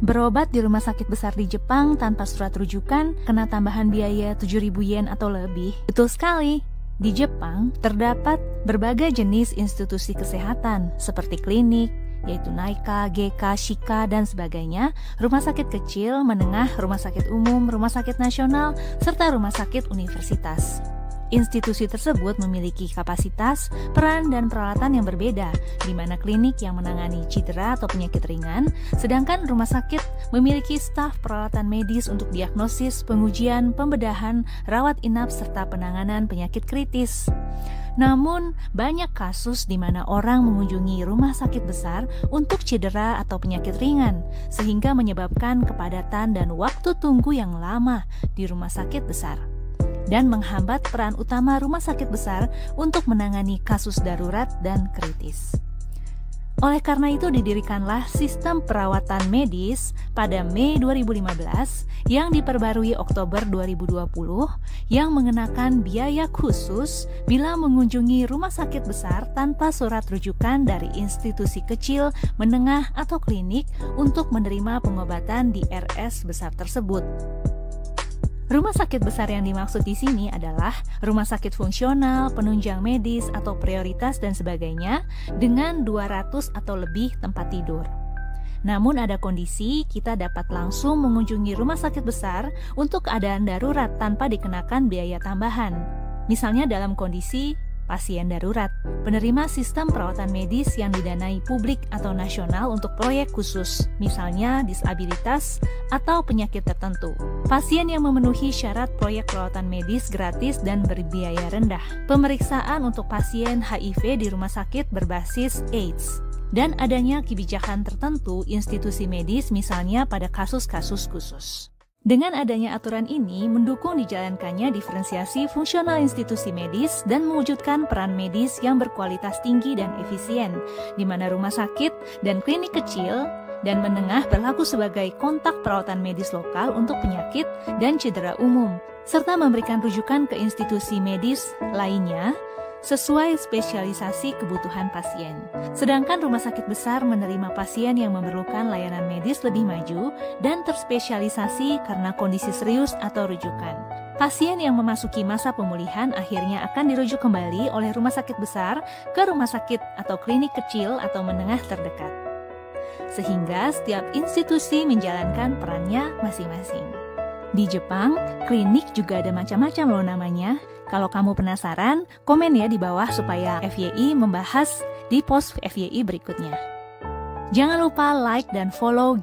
Berobat di rumah sakit besar di Jepang tanpa surat rujukan kena tambahan biaya 7.000 yen atau lebih. Betul sekali. Di Jepang terdapat berbagai jenis institusi kesehatan seperti klinik, yaitu Naika, GK, Shika, dan sebagainya, rumah sakit kecil, menengah, rumah sakit umum, rumah sakit nasional, serta rumah sakit universitas. Institusi tersebut memiliki kapasitas, peran, dan peralatan yang berbeda, di mana klinik yang menangani cedera atau penyakit ringan, sedangkan rumah sakit memiliki staf peralatan medis untuk diagnosis, pengujian, pembedahan, rawat inap, serta penanganan penyakit kritis. Namun, banyak kasus di mana orang mengunjungi rumah sakit besar untuk cedera atau penyakit ringan, sehingga menyebabkan kepadatan dan waktu tunggu yang lama di rumah sakit besar, dan menghambat peran utama rumah sakit besar untuk menangani kasus darurat dan kritis. Oleh karena itu didirikanlah sistem perawatan medis pada Mei 2015 yang diperbarui Oktober 2020 yang mengenakan biaya khusus bila mengunjungi rumah sakit besar tanpa surat rujukan dari institusi kecil, menengah, atau klinik untuk menerima pengobatan di RS besar tersebut. Rumah sakit besar yang dimaksud di sini adalah rumah sakit fungsional, penunjang medis, atau prioritas dan sebagainya dengan 200 atau lebih tempat tidur. Namun ada kondisi kita dapat langsung mengunjungi rumah sakit besar untuk keadaan darurat tanpa dikenakan biaya tambahan. Misalnya dalam kondisi pasien darurat, penerima sistem perawatan medis yang didanai publik atau nasional untuk proyek khusus, misalnya disabilitas atau penyakit tertentu. Pasien yang memenuhi syarat proyek perawatan medis gratis dan berbiaya rendah. Pemeriksaan untuk pasien HIV di rumah sakit berbasis AIDS. Dan adanya kebijakan tertentu institusi medis misalnya pada kasus-kasus khusus. Dengan adanya aturan ini, mendukung dijalankannya diferensiasi fungsional institusi medis dan mewujudkan peran medis yang berkualitas tinggi dan efisien, di mana rumah sakit dan klinik kecil dan menengah berlaku sebagai kontak perawatan medis lokal untuk penyakit dan cedera umum, serta memberikan rujukan ke institusi medis lainnya sesuai spesialisasi kebutuhan pasien. Sedangkan rumah sakit besar menerima pasien yang memerlukan layanan medis lebih maju dan terspesialisasi karena kondisi serius atau rujukan. Pasien yang memasuki masa pemulihan akhirnya akan dirujuk kembali oleh rumah sakit besar ke rumah sakit atau klinik kecil atau menengah terdekat. Sehingga setiap institusi menjalankan perannya masing-masing. Di Jepang, klinik juga ada macam-macam loh namanya. Kalau kamu penasaran, komen ya di bawah supaya FYI membahas di post FYI berikutnya. Jangan lupa like dan follow